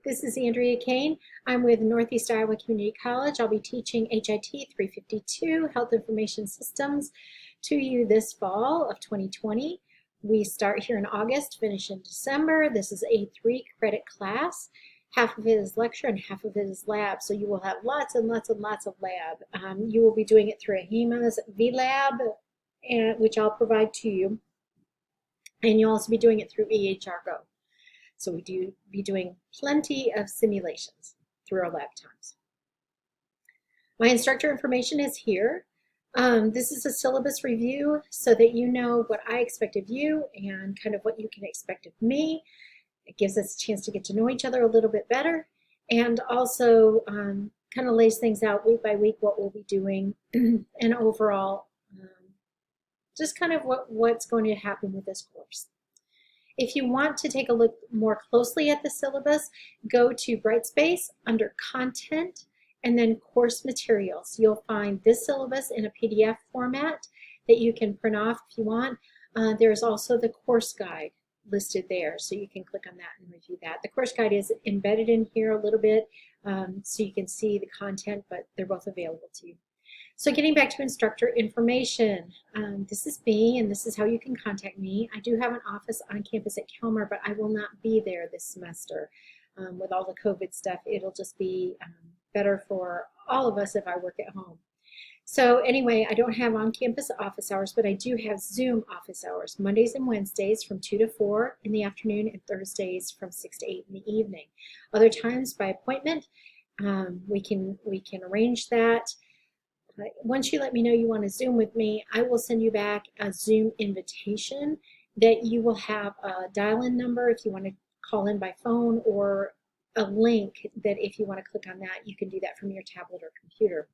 This is Andrea Kane. I'm with Northeast Iowa Community College. I'll be teaching HIT 352 Health Information Systems to you this fall of 2020. We start here in August, finish in December. This is a 3-credit class. Half of it is lecture and half of it is lab, so you will have lots and lots and lots of lab. You will be doing it through AHIMA's VLab, which I'll provide to you, and you'll also be doing it through EHR Go. So we do be doing plenty of simulations through our lab times. My instructor information is here. This is a syllabus review so that you know what I expect of you and kind of what you can expect of me. It gives us a chance to get to know each other a little bit better, and also kind of lays things out week by week what we'll be doing and overall just kind of what's going to happen with this course. If you want to take a look more closely at the syllabus, go to Brightspace under Content and then Course Materials. You'll find this syllabus in a PDF format that you can print off if you want. There's also the course guide listed there, so you can click on that and review that. The course guide is embedded in here a little bit, so you can see the content, but they're both available to you. So getting back to instructor information, this is me and this is how you can contact me. I do have an office on campus at Kelmer, but I will not be there this semester. With all the COVID stuff, it'll just be better for all of us if I work at home. So anyway, I don't have on-campus office hours, but I do have Zoom office hours, Mondays and Wednesdays from 2 to 4 in the afternoon and Thursdays from 6 to 8 in the evening. Other times by appointment, we can arrange that. Once you let me know you want to Zoom with me, I will send you back a Zoom invitation that you will have a dial-in number if you want to call in by phone, or a link that if you want to click on that, you can do that from your tablet or computer.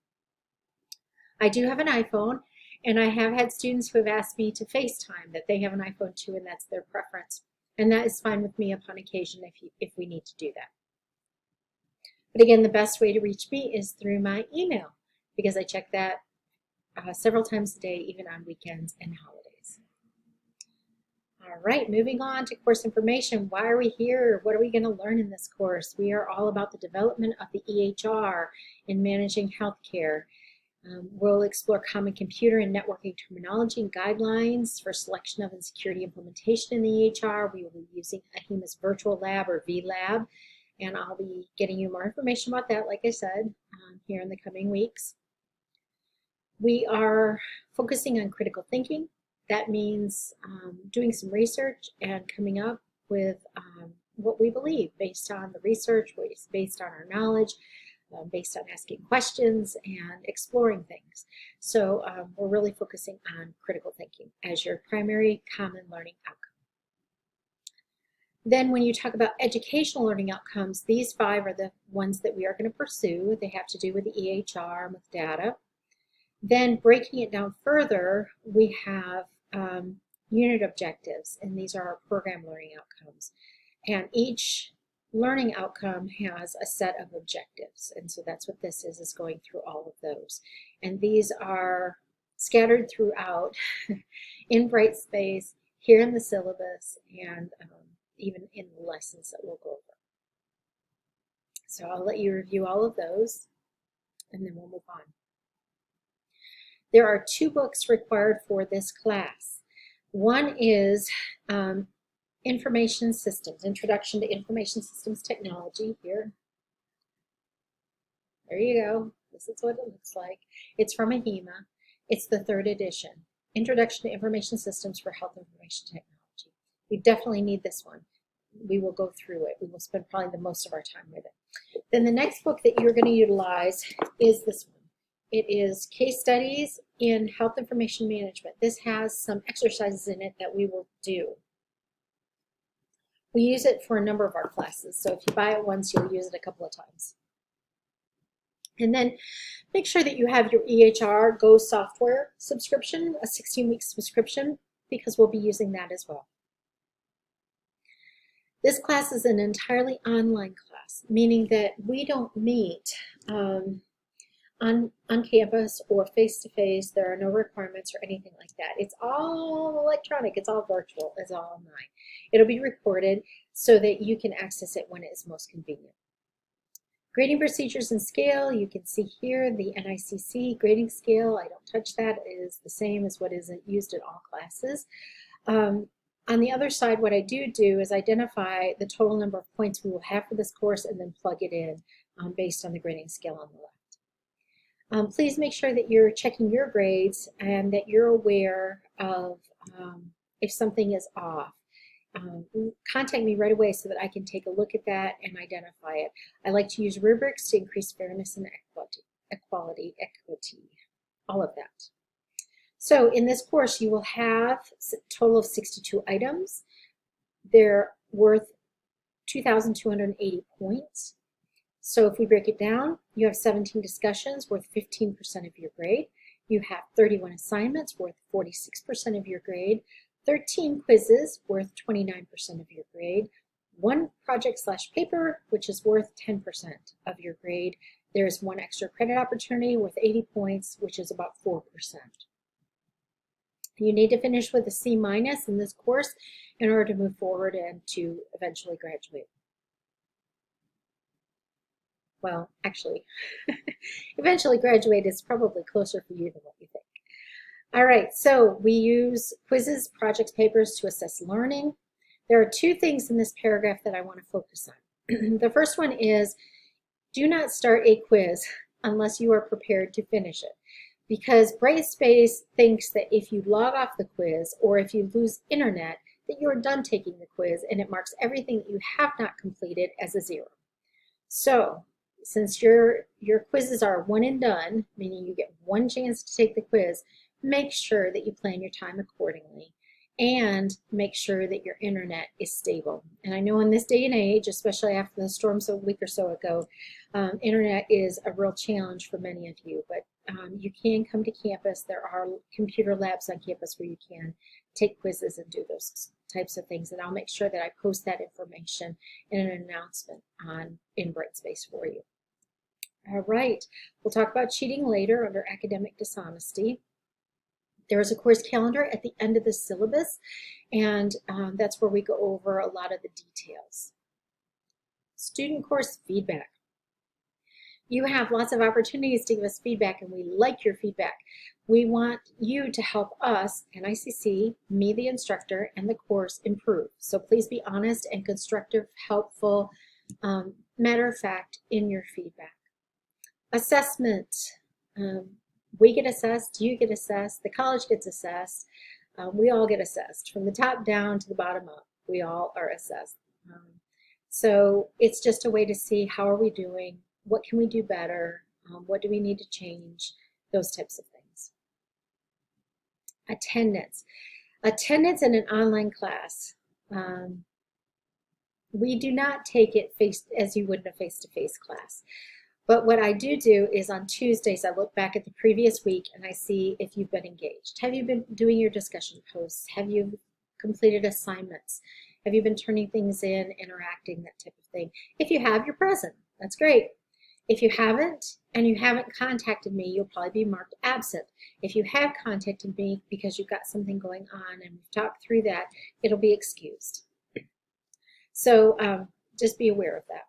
I do have an iPhone, and I have had students who have asked me to FaceTime, that they have an iPhone too, and that's their preference. And that is fine with me upon occasion if we need to do that. But again, the best way to reach me is through my email, because I check that several times a day, even on weekends and holidays. All right, moving on to course information. Why are we here? What are we going to learn in this course? We are all about the development of the EHR in managing healthcare. We'll explore common computer and networking terminology and guidelines for selection of and security implementation in the EHR. We will be using AHIMA's virtual lab or VLab, and I'll be getting you more information about that, like I said, here in the coming weeks. We are focusing on critical thinking. That means doing some research and coming up with what we believe based on the research, based on our knowledge, based on asking questions and exploring things. So we're really focusing on critical thinking as your primary common learning outcome. Then when you talk about educational learning outcomes, these 5 are the ones that we are going to pursue. They have to do with the EHR and with data. Then breaking it down further, we have unit objectives, and these are our program learning outcomes. And each learning outcome has a set of objectives, and so that's what this is going through all of those. And these are scattered throughout in Brightspace, here in the syllabus, and even in the lessons that we'll go over. So I'll let you review all of those, and then we'll move on. There are 2 books required for this class. One is Information Systems, Introduction to Information Systems Technology here. There you go. This is what it looks like. It's from AHIMA. It's the 3rd edition, Introduction to Information Systems for Health Information Technology. We definitely need this one. We will go through it. We will spend probably the most of our time with it. Then the next book that you're going to utilize is this one. It is Case Studies in Health Information Management. This has some exercises in it that we will do. We use it for a number of our classes, so if you buy it once, you'll use it a couple of times. And then make sure that you have your EHR Go software subscription, a 16-week subscription, because we'll be using that as well. This class is an entirely online class, meaning that we don't meet on campus or face-to-face. There are no requirements or anything like that. It's all electronic. It's all virtual. It's all online. It'll be recorded so that you can access it when it is most convenient. Grading procedures and scale, you can see here the NICC grading scale. I don't touch that. It is the same as what is used in all classes. On the other side, what I do is identify the total number of points we will have for this course and then plug it in based on the grading scale on the left. Please make sure that you're checking your grades and that you're aware of if something is off. Contact me right away so that I can take a look at that and identify it. I like to use rubrics to increase fairness and equity, all of that. So in this course, you will have a total of 62 items. They're worth 2,280 points. So if we break it down, you have 17 discussions worth 15% of your grade. You have 31 assignments worth 46% of your grade, 13 quizzes worth 29% of your grade, 1 project/paper, which is worth 10% of your grade. There's 1 extra credit opportunity worth 80 points, which is about 4%. You need to finish with a C- in this course in order to move forward and to eventually graduate. Well, actually, eventually graduate is probably closer for you than what you think. All right, so we use quizzes, projects, papers to assess learning. There are 2 things in this paragraph that I want to focus on. The first one is, do not start a quiz unless you are prepared to finish it. Because Brightspace thinks that if you log off the quiz or if you lose internet, that you're done taking the quiz and it marks everything that you have not completed as a 0. So, since your quizzes are one and done, meaning you get 1 chance to take the quiz, make sure that you plan your time accordingly and make sure that your internet is stable. And I know in this day and age, especially after the storms a week or so ago, internet is a real challenge for many of you, but you can come to campus. There are computer labs on campus where you can take quizzes and do those types of things, and I'll make sure that I post that information in an announcement in Brightspace for you. All right, we'll talk about cheating later under academic dishonesty. There is a course calendar at the end of the syllabus, and that's where we go over a lot of the details. Student course feedback. You have lots of opportunities to give us feedback, and we like your feedback. We want you to help us, NICC, me the instructor, and the course improve. So please be honest and constructive, helpful, matter of fact in your feedback. Assessment. We get assessed, you get assessed, the college gets assessed, we all get assessed. From the top down to the bottom up, we all are assessed. So it's just a way to see how are we doing, what can we do better, what do we need to change, those types of things. Attendance. Attendance in an online class. We do not take it as you would in a face-to-face class. But what I do is on Tuesdays, I look back at the previous week and I see if you've been engaged. Have you been doing your discussion posts? Have you completed assignments? Have you been turning things in, interacting, that type of thing? If you have, you're present. That's great. If you haven't and you haven't contacted me, you'll probably be marked absent. If you have contacted me because you've got something going on and we've talked through that, it'll be excused. So just be aware of that.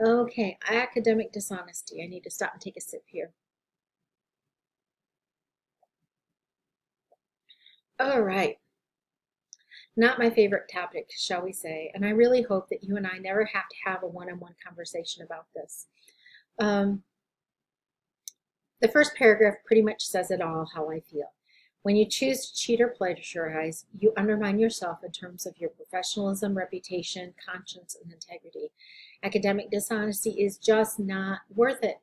Okay, academic dishonesty. I need to stop and take a sip here. All right. Not my favorite topic, shall we say, and I really hope that you and I never have to have a one-on-one conversation about this. The first paragraph pretty much says it all, how I feel. When you choose to cheat or plagiarize, you undermine yourself in terms of your professionalism, reputation, conscience, and integrity. Academic dishonesty is just not worth it.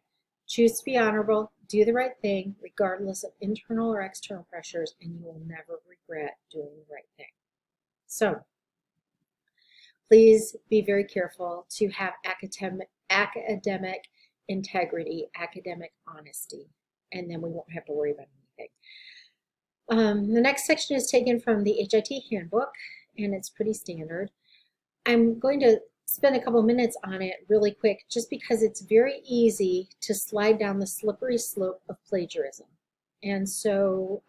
Choose to be honorable, do the right thing, regardless of internal or external pressures, and you will never regret doing the right thing. So, please be very careful to have academic integrity, academic honesty, and then we won't have to worry about anything. The next section is taken from the HIT handbook, and it's pretty standard. I'm going to spend a couple minutes on it really quick, just because it's very easy to slide down the slippery slope of plagiarism. And so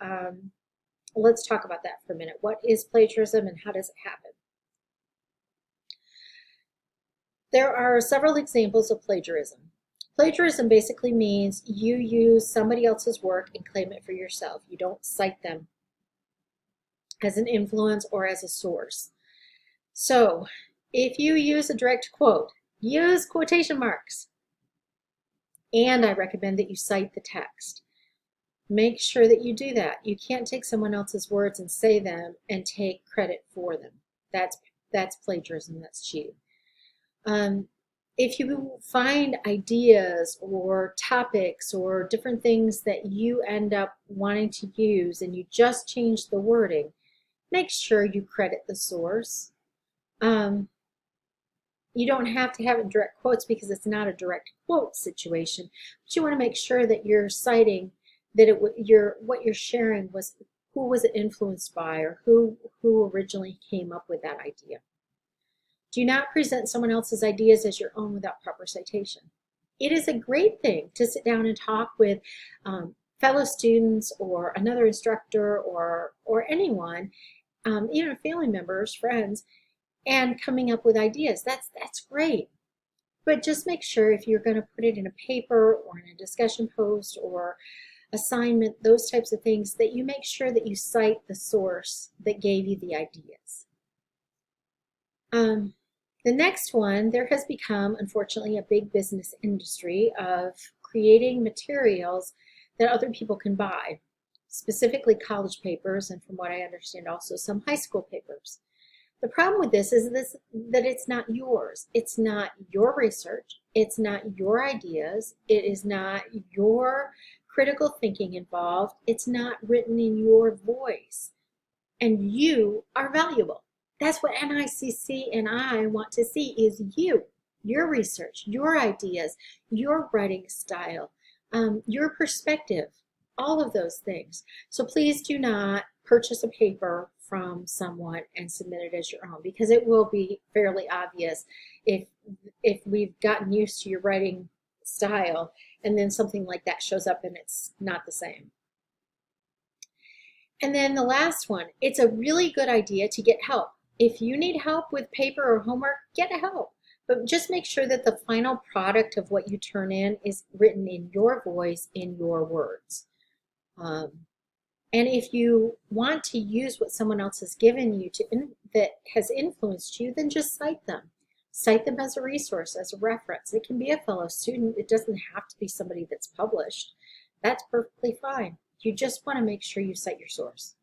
let's talk about that for a minute. What is plagiarism and how does it happen? There are several examples of plagiarism. Plagiarism basically means you use somebody else's work and claim it for yourself. You don't cite them as an influence or as a source. So if you use a direct quote, use quotation marks. And I recommend that you cite the text. Make sure that you do that. You can't take someone else's words and say them and take credit for them. That's plagiarism. That's cheating. If you find ideas or topics or different things that you end up wanting to use and you just change the wording, make sure you credit the source. You don't have to have it in direct quotes because it's not a direct quote situation, but you want to make sure that you're citing that what you're sharing was who was it influenced by, or who originally came up with that idea. Do not present someone else's ideas as your own without proper citation. It is a great thing to sit down and talk with fellow students or another instructor or anyone, even family members, friends, and coming up with ideas. That's great. But just make sure if you're going to put it in a paper or in a discussion post or assignment, those types of things, that you make sure that you cite the source that gave you the ideas. The next one, there has become, unfortunately, a big business industry of creating materials that other people can buy, specifically college papers, and from what I understand, also some high school papers. The problem with this is that it's not yours. It's not your research. It's not your ideas. It is not your critical thinking involved. It's not written in your voice. And you are valuable. That's what NICC and I want to see, is you, your research, your ideas, your writing style, your perspective, all of those things. So please do not purchase a paper from someone and submit it as your own, because it will be fairly obvious if we've gotten used to your writing style and then something like that shows up and it's not the same. And then the last one, it's a really good idea to get help. If you need help with paper or homework, get help. But just make sure that the final product of what you turn in is written in your voice, in your words. And if you want to use what someone else has given you that has influenced you, then just cite them. Cite them as a resource, as a reference. It can be a fellow student. It doesn't have to be somebody that's published. That's perfectly fine. You just want to make sure you cite your source.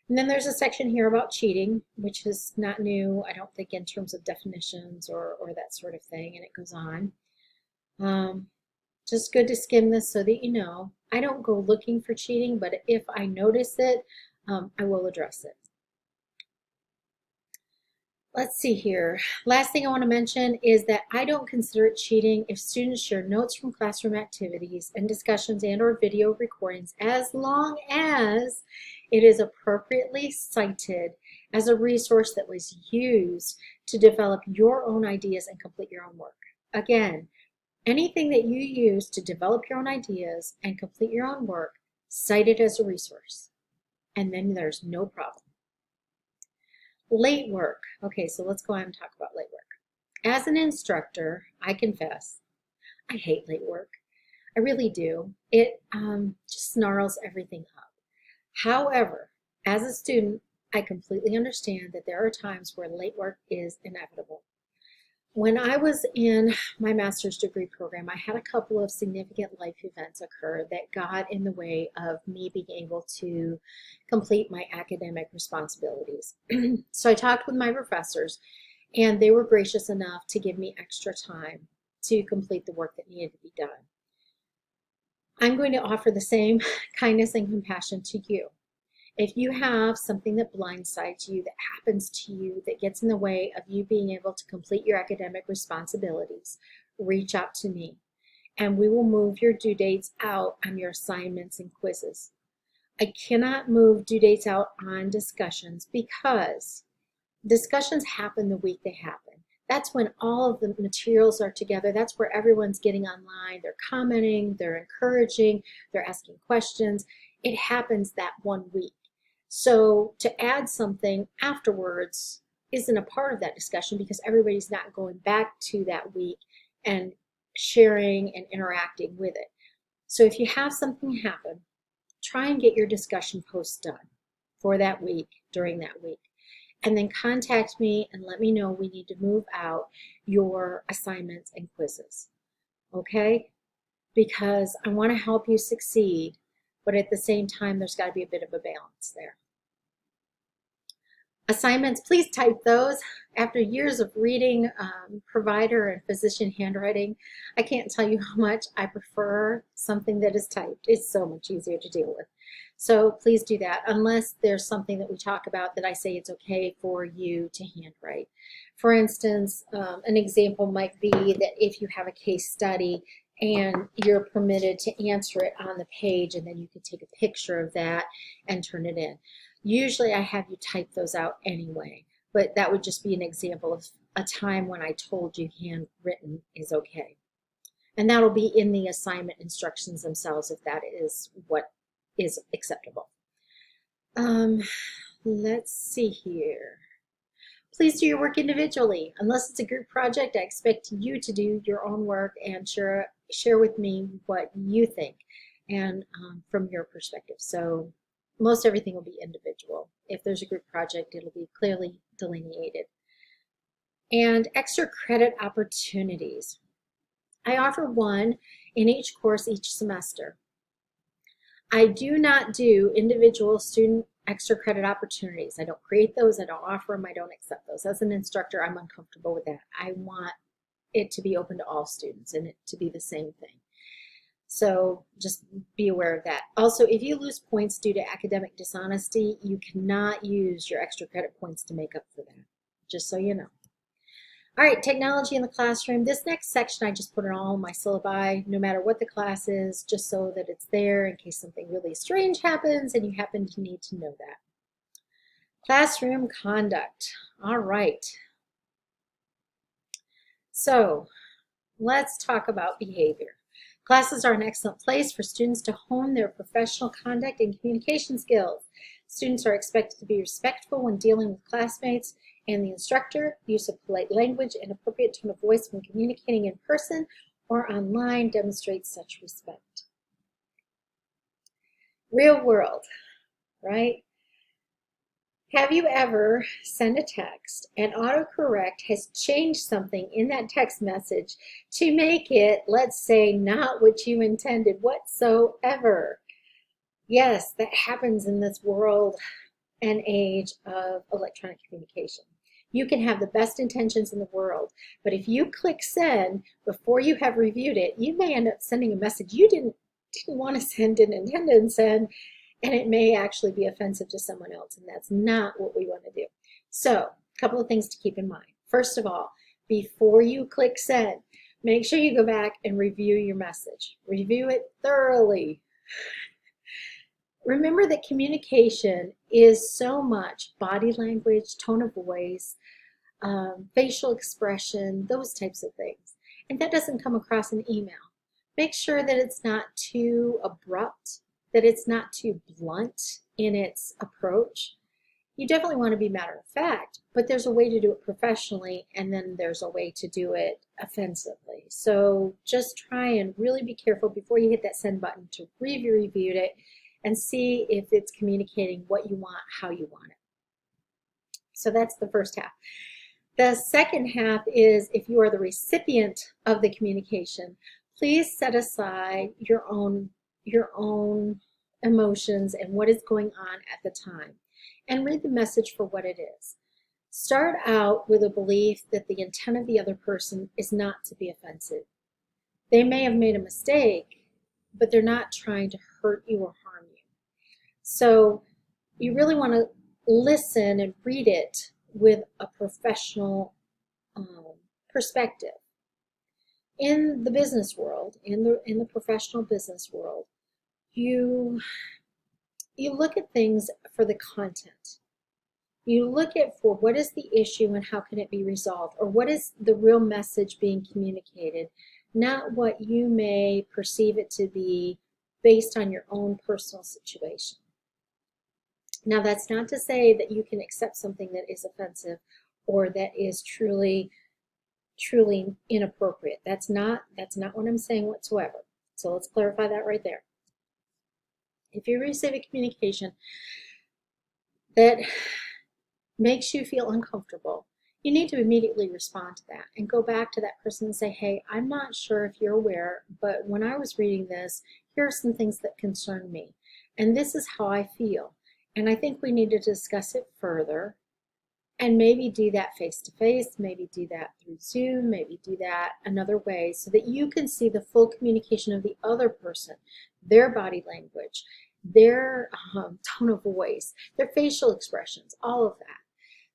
And then there's a section here about cheating, which is not new, I don't think, in terms of definitions or that sort of thing, and it goes on. Just good to skim this so that you know. I don't go looking for cheating, but if I notice it, I will address it. Let's see here. Last thing I want to mention is that I don't consider it cheating if students share notes from classroom activities and discussions and/or video recordings, as long as it is appropriately cited as a resource that was used to develop your own ideas and complete your own work. Again, anything that you use to develop your own ideas and complete your own work, cite it as a resource, and then there's no problem. Late work. Okay, so let's go on and talk about late work. As an instructor, I confess, I hate late work. I really do. It just snarls everything up. However, as a student, I completely understand that there are times where late work is inevitable. When I was in my master's degree program, I had a couple of significant life events occur that got in the way of me being able to complete my academic responsibilities. So I talked with my professors, and they were gracious enough to give me extra time to complete the work that needed to be done. I'm going to offer the same kindness and compassion to you. If you have something that blindsides you, that happens to you, that gets in the way of you being able to complete your academic responsibilities, reach out to me, and we will move your due dates out on your assignments and quizzes. I cannot move due dates out on discussions because discussions happen the week they happen. That's when all of the materials are together. That's where everyone's getting online. They're commenting, they're encouraging, they're asking questions. It happens that 1 week. So to add something afterwards isn't a part of that discussion because everybody's not going back to that week and sharing and interacting with it. So if you have something happen, try and get your discussion posts done for that week, during that week. And then contact me and let me know we need to move out your assignments and quizzes. Okay? Because I want to help you succeed, but at the same time, there's got to be a bit of a balance there. Assignments, please type those. After years of reading provider and physician handwriting, I can't tell you how much I prefer something that is typed. It's so much easier to deal with. So please do that, unless there's something that we talk about that I say it's okay for you to handwrite. For instance, an example might be that if you have a case study and you're permitted to answer it on the page, and then you can take a picture of that and turn it in. Usually I have you type those out anyway, but that would just be an example of a time when I told you handwritten is okay. And that'll be in the assignment instructions themselves if that is what is acceptable. Let's see here. Please do your work individually. Unless it's a group project, I expect you to do your own work and share with me what you think and from your perspective. So most everything will be individual. If there's a group project, it'll be clearly delineated. And extra credit opportunities. I offer one in each course each semester. I do not do individual student extra credit opportunities. I don't create those, I don't offer them, I don't accept those. As an instructor, I'm uncomfortable with that. I want it to be open to all students and it to be the same thing. So just be aware of that. Also, if you lose points due to academic dishonesty, you cannot use your extra credit points to make up for that, just so you know. All right, technology in the classroom. This next section, I just put it all in my syllabi, no matter what the class is, just so that it's there in case something really strange happens and you happen to need to know that. Classroom conduct. All right. So let's talk about behavior. Classes are an excellent place for students to hone their professional conduct and communication skills. Students are expected to be respectful when dealing with classmates and the instructor. Use of polite language and appropriate tone of voice when communicating in person or online demonstrates such respect. Real world, right? Have you ever sent a text and autocorrect has changed something in that text message to make it, let's say, not what you intended whatsoever? Yes, that happens in this world and age of electronic communication. You can have the best intentions in the world, but if you click send before you have reviewed it, you may end up sending a message you didn't want to send, didn't intend to send, and it may actually be offensive to someone else, and that's not what we want to do. So, a couple of things to keep in mind. First of all, before you click send, make sure you go back and review your message. Review it thoroughly. Remember that communication is so much body language, tone of voice, facial expression, those types of things. And that doesn't come across in email. Make sure that it's not too abrupt, that it's not too blunt in its approach. You definitely want to be matter of fact, but there's a way to do it professionally, and then there's a way to do it offensively. So just try and really be careful before you hit that send button to review it and see if it's communicating what you want, how you want it. So that's the first half. The second half is if you are the recipient of the communication, please set aside your own emotions and what is going on at the time and read the message for what it is. Start out with a belief that the intent of the other person is not to be offensive. They may have made a mistake, but they're not trying to hurt you or harm you. So you really want to listen and read it with a professional perspective. In the business world, in the professional business world, you look at things for the content. You look at for what is the issue and how can it be resolved, or what is the real message being communicated, not what you may perceive it to be based on your own personal situation. Now, that's not to say that you can accept something that is offensive or that is truly inappropriate. That's not what I'm saying whatsoever. So let's clarify that right there. If you receive a communication that makes you feel uncomfortable, you need to immediately respond to that and go back to that person and say, hey, I'm not sure if you're aware, but when I was reading this, here are some things that concern me. And this is how I feel. And I think we need to discuss it further, and maybe do that face-to-face, maybe do that through Zoom, maybe do that another way so that you can see the full communication of the other person, their body language, their tone of voice, their facial expressions, all of that.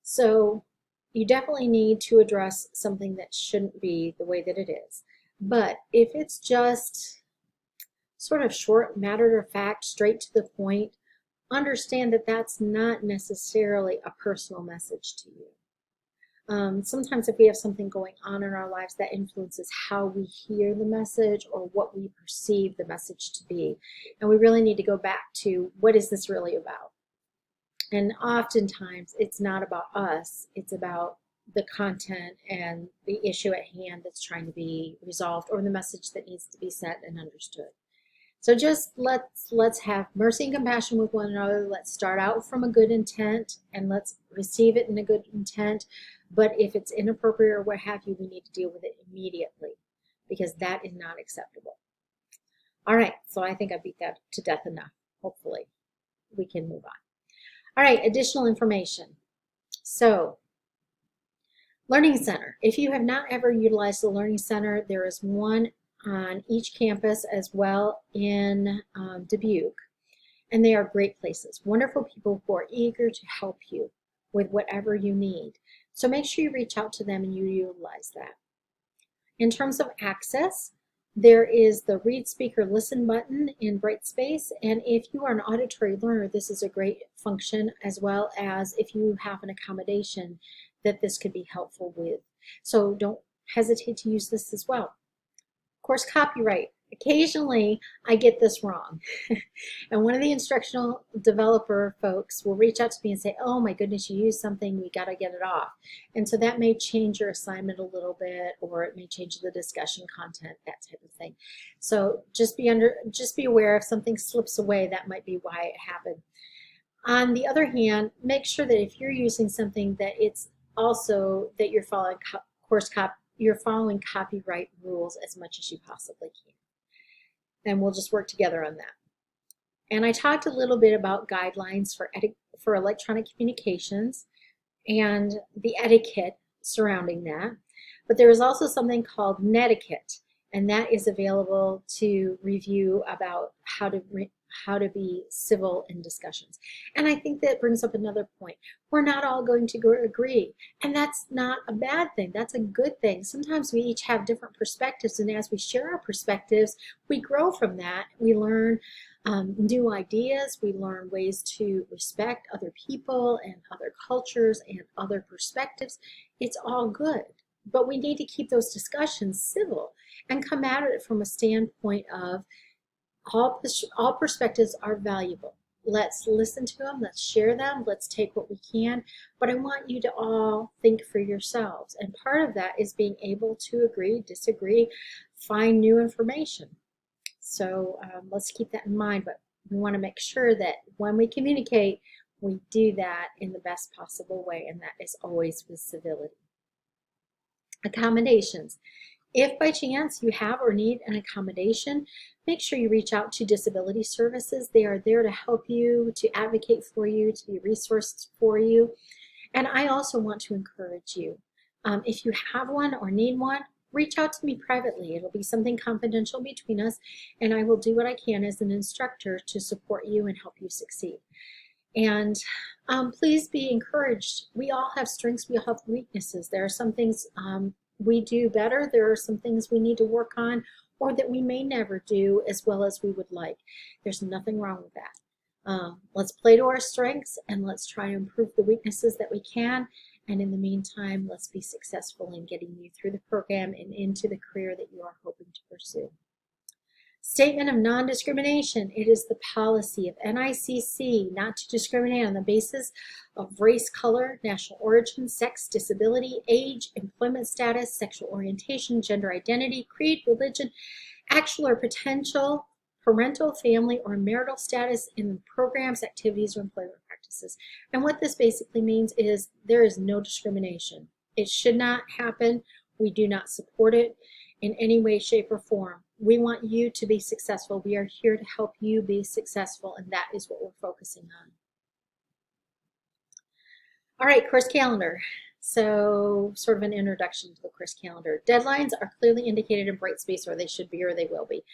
So you definitely need to address something that shouldn't be the way that it is. But if it's just sort of short, matter of fact, straight to the point, understand that that's not necessarily a personal message to you. Sometimes if we have something going on in our lives, that influences how we hear the message or what we perceive the message to be. And we really need to go back to, what is this really about? And oftentimes it's not about us, it's about the content and the issue at hand that's trying to be resolved, or the message that needs to be sent and understood. So just let's have mercy and compassion with one another. Let's start out from a good intent and let's receive it in a good intent. But if it's inappropriate or what have you, we need to deal with it immediately, because that is not acceptable. All right, so I think I beat that to death enough. Hopefully we can move on. All right, additional information. So Learning Center. If you have not ever utilized the Learning Center, there is one on each campus as well in Dubuque, and they are great places. Wonderful people who are eager to help you with whatever you need. So make sure you reach out to them and you utilize that. In terms of access, there is the Read, Speak, or Listen button in Brightspace, and if you are an auditory learner, this is a great function, as well as if you have an accommodation that this could be helpful with. So don't hesitate to use this as well. Of course, copyright. Occasionally, I get this wrong. And one of the instructional developer folks will reach out to me and say, oh my goodness, you used something, we got to get it off. And so that may change your assignment a little bit, or it may change the discussion content, that type of thing. So just be aware if something slips away, that might be why it happened. On the other hand, make sure that if you're using something that it's also that you're following you're following copyright rules as much as you possibly can. And we'll just work together on that. And I talked a little bit about guidelines for electronic communications and the etiquette surrounding that. But there is also something called netiquette, and that is available to review about how to be civil in discussions. And I think that brings up another point. We're not all going to agree, and that's not a bad thing. That's a good thing. Sometimes we each have different perspectives, and as we share our perspectives, we grow from that. We learn new ideas. We learn ways to respect other people and other cultures and other perspectives. It's all good, but we need to keep those discussions civil and come at it from a standpoint of all perspectives are valuable. Let's listen to them, let's share them, let's take what we can, but I want you to all think for yourselves. And part of that is being able to agree, disagree, find new information. So let's keep that in mind, but we want to make sure that when we communicate, we do that in the best possible way, and that is always with civility. Accommodations. If by chance you have or need an accommodation, make sure you reach out to disability services. They are there to help you, to advocate for you, to be a resource for you. And I also want to encourage you. If you have one or need one, reach out to me privately. It'll be something confidential between us, and I will do what I can as an instructor to support you and help you succeed. And please be encouraged. We all have strengths, we all have weaknesses. There are some things we do better. There are some things we need to work on, or that we may never do as well as we would like. There's nothing wrong with that. Let's play to our strengths and let's try to improve the weaknesses that we can. And in the meantime, let's be successful in getting you through the program and into the career that you are hoping to pursue. Statement of non-discrimination. It is the policy of NICC not to discriminate on the basis of race, color, national origin, sex, disability, age, employment status, sexual orientation, gender identity, creed, religion, actual or potential parental, family, or marital status in programs, activities, or employment practices. And what this basically means is there is no discrimination. It should not happen. We do not support it in any way, shape, or form. We want you to be successful. We are here to help you be successful, and that is what we're focusing on. All right, course calendar. So sort of an introduction to the course calendar. Deadlines are clearly indicated in Brightspace, or they should be, or they will be.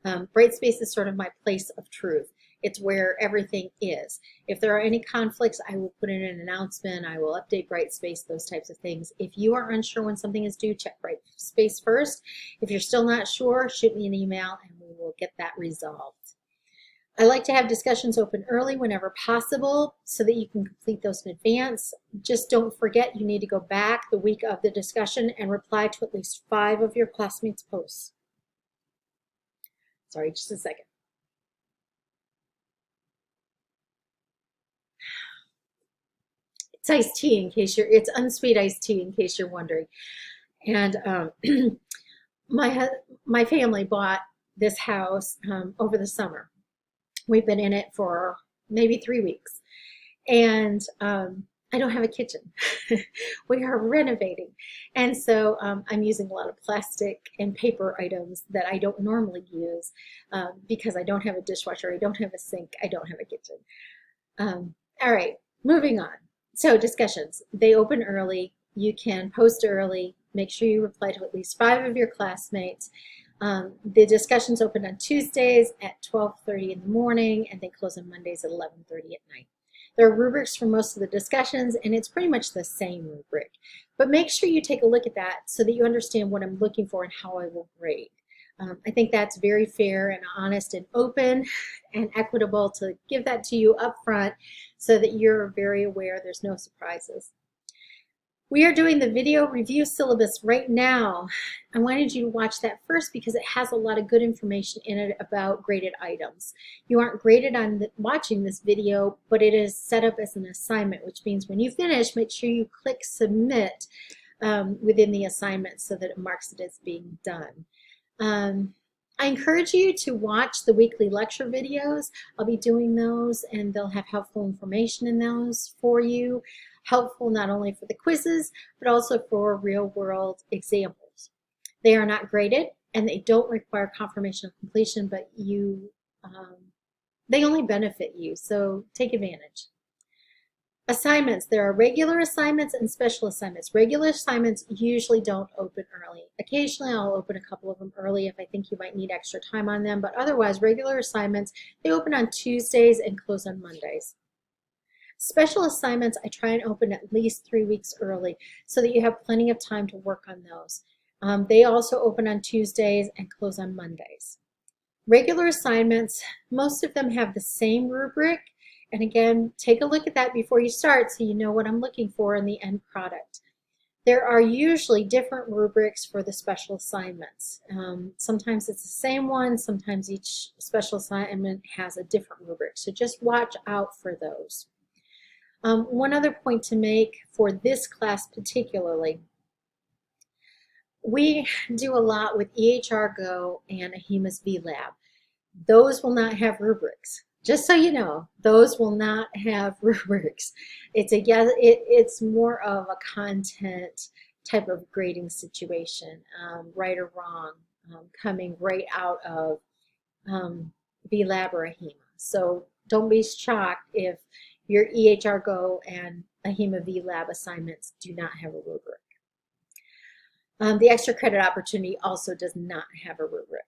Brightspace is sort of my place of truth. It's where everything is. If there are any conflicts, I will put in an announcement. I will update Brightspace, those types of things. If you are unsure when something is due, check Brightspace first. If you're still not sure, shoot me an email and we will get that resolved. I like to have discussions open early whenever possible so that you can complete those in advance. Just don't forget you need to go back the week of the discussion and reply to at least 5 of your classmates' posts. Sorry, just a second. It's iced tea in case it's unsweet iced tea in case you're wondering. And my family bought this house over the summer. We've been in it for maybe 3 weeks. And I don't have a kitchen. We are renovating. And so I'm using a lot of plastic and paper items that I don't normally use because I don't have a dishwasher, I don't have a sink, I don't have a kitchen. All right, moving on. So discussions, they open early. You can post early. Make sure you reply to at least 5 of your classmates. The discussions open on Tuesdays at 12:30 in the morning and they close on Mondays at 11:30 at night. There are rubrics for most of the discussions and it's pretty much the same rubric. But make sure you take a look at that so that you understand what I'm looking for and how I will grade. I think that's very fair and honest and open and equitable to give that to you up front so that you're very aware there's no surprises. We are doing the video review syllabus right now. I wanted you to watch that first because it has a lot of good information in it about graded items. You aren't graded on watching this video, but it is set up as an assignment, which means when you finish, make sure you click submit within the assignment so that it marks it as being done. I encourage you to watch the weekly lecture videos. I'll be doing those and they'll have helpful information in those for you. Helpful not only for the quizzes, but also for real-world examples. They are not graded and they don't require confirmation of completion, but they only benefit you, so take advantage. Assignments, there are regular assignments and special assignments. Regular assignments usually don't open early. Occasionally I'll open a couple of them early if I think you might need extra time on them, but otherwise regular assignments, they open on Tuesdays and close on Mondays. Special assignments, I try and open at least 3 weeks early so that you have plenty of time to work on those. They also open on Tuesdays and close on Mondays. Regular assignments, most of them have the same rubric. And again, take a look at that before you start so you know what I'm looking for in the end product. There are usually different rubrics for the special assignments. Sometimes it's the same one, sometimes each special assignment has a different rubric. So just watch out for those. One other point to make for this class particularly, we do a lot with EHR Go and AHIMA's VLab. Those will not have rubrics. Just so you know, those will not have rubrics. It's more of a content type of grading situation, right or wrong, coming right out of VLab or AHIMA. So don't be shocked if your EHR Go and AHIMA VLab assignments do not have a rubric. The extra credit opportunity also does not have a rubric.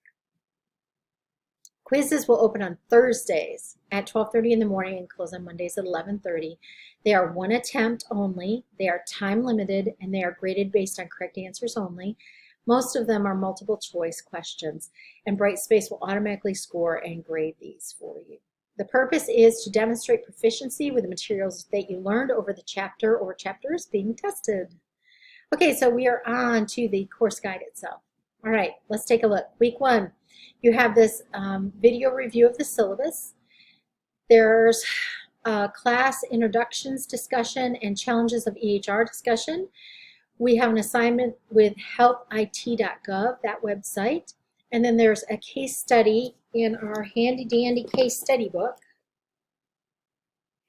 Quizzes will open on Thursdays at 12:30 in the morning and close on Mondays at 11:30. They are 1 attempt only. They are time limited and they are graded based on correct answers only. Most of them are multiple choice questions and Brightspace will automatically score and grade these for you. The purpose is to demonstrate proficiency with the materials that you learned over the chapter or chapters being tested. Okay, so we are on to the course guide itself. All right, let's take a look. Week 1, you have this video review of the syllabus. There's class introductions discussion and challenges of EHR discussion. We have an assignment with healthit.gov, that website. And then there's a case study in our handy dandy case study book.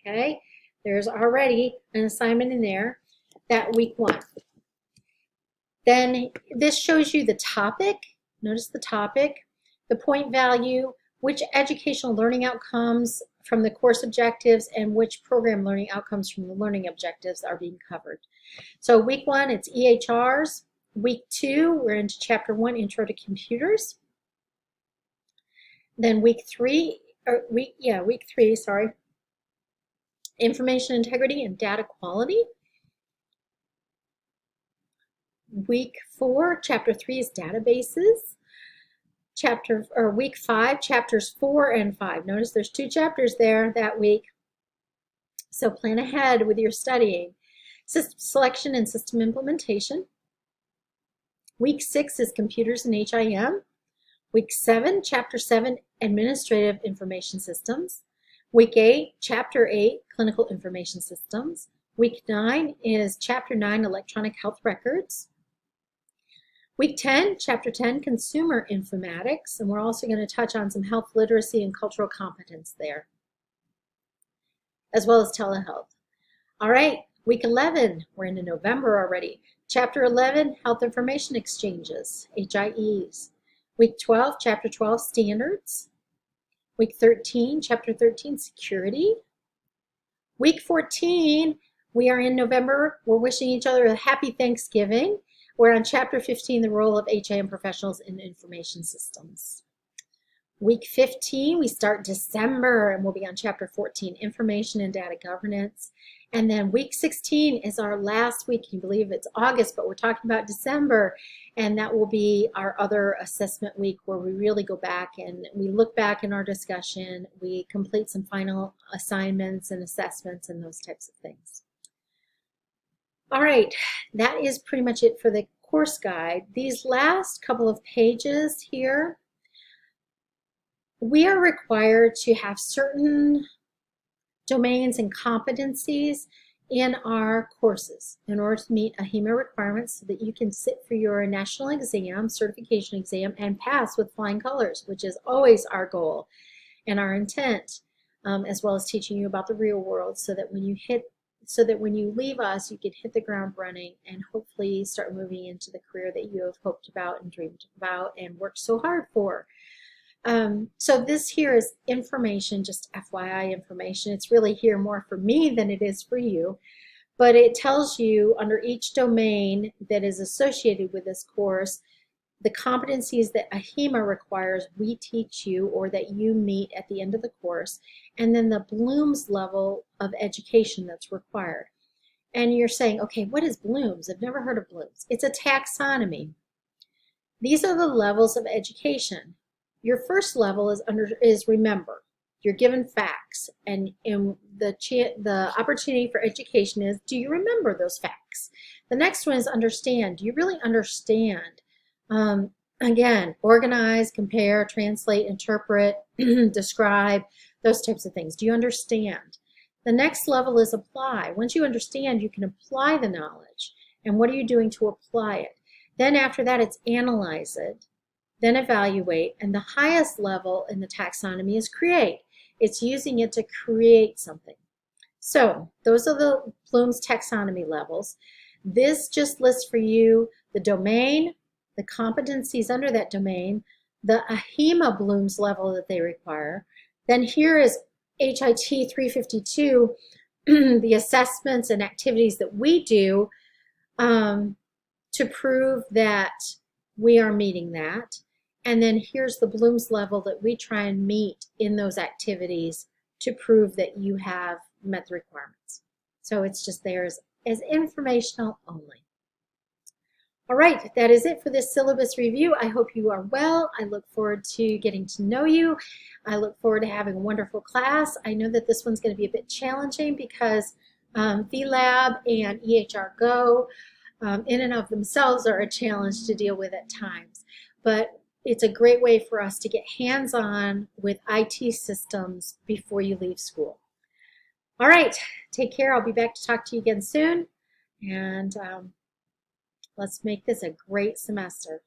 Okay, there's already an assignment in there, that week 1. Then this shows you the topic. Notice the topic, the point value, which educational learning outcomes from the course objectives, and which program learning outcomes from the learning objectives are being covered. So week 1, it's EHRs. Week 2, we're into chapter 1, Intro to Computers. Then week 3, Information Integrity and Data Quality. Week 4, chapter 3 is Databases. Week 5, chapters 4 and 5. Notice there's 2 chapters there that week. So plan ahead with your studying. System selection and system implementation. Week 6 is Computers and HIM. Week 7, chapter 7, Administrative Information Systems. Week 8, chapter 8, Clinical Information Systems. Week 9 is chapter 9, Electronic Health Records. Week 10, chapter 10, Consumer Informatics, and we're also going to touch on some health literacy and cultural competence there, as well as telehealth. All right, week 11, we're into November already. Chapter 11, Health Information Exchanges, HIEs. Week 12, chapter 12, Standards. Week 13, chapter 13, Security. Week 14, we are in November. We're wishing each other a happy Thanksgiving. We're on chapter 15, the role of HIM professionals in information systems. Week 15, we start December, and we'll be on chapter 14, information and data governance. And then week 16 is our last week. Can you believe it's August, but we're talking about December, and that will be our other assessment week where we really go back and we look back in our discussion. We complete some final assignments and assessments and those types of things. All right, that is pretty much it for the course guide. These last couple of pages here, we are required to have certain domains and competencies in our courses in order to meet AHIMA requirements so that you can sit for your national exam, certification exam, and pass with flying colors, which is always our goal and our intent, as well as teaching you about the real world so that when you leave us, you can hit the ground running and hopefully start moving into the career that you have hoped about and dreamed about and worked so hard for. So this here is information, just FYI information. It's really here more for me than it is for you, but it tells you under each domain that is associated with this course, the competencies that AHIMA requires we teach you or that you meet at the end of the course, and then the Bloom's level of education that's required. And you're saying, okay, what is Bloom's? I've never heard of Bloom's. It's a taxonomy. These are the levels of education. Your first level is remember. You're given facts, and the opportunity for education is, do you remember those facts? The next one is understand. Do you really understand? Again, organize, compare, translate, interpret, describe, those types of things. Do you understand? The next level is apply. Once you understand, you can apply the knowledge. And what are you doing to apply it? Then after that, it's analyze it, then evaluate, and the highest level in the taxonomy is create. It's using it to create something. So those are the Bloom's taxonomy levels. This just lists for you the domain, the competencies under that domain, the AHIMA Bloom's level that they require. Then here is HIT 352, the assessments and activities that we do to prove that we are meeting that. And then here's the Bloom's level that we try and meet in those activities to prove that you have met the requirements. So it's just there as informational only. All right, that is it for this syllabus review. I hope you are well. I look forward to getting to know you. I look forward to having a wonderful class. I know that this one's going to be a bit challenging because VLab and EHR Go in and of themselves are a challenge to deal with at times. But it's a great way for us to get hands-on with IT systems before you leave school. All right, take care. I'll be back to talk to you again soon. And let's make this a great semester.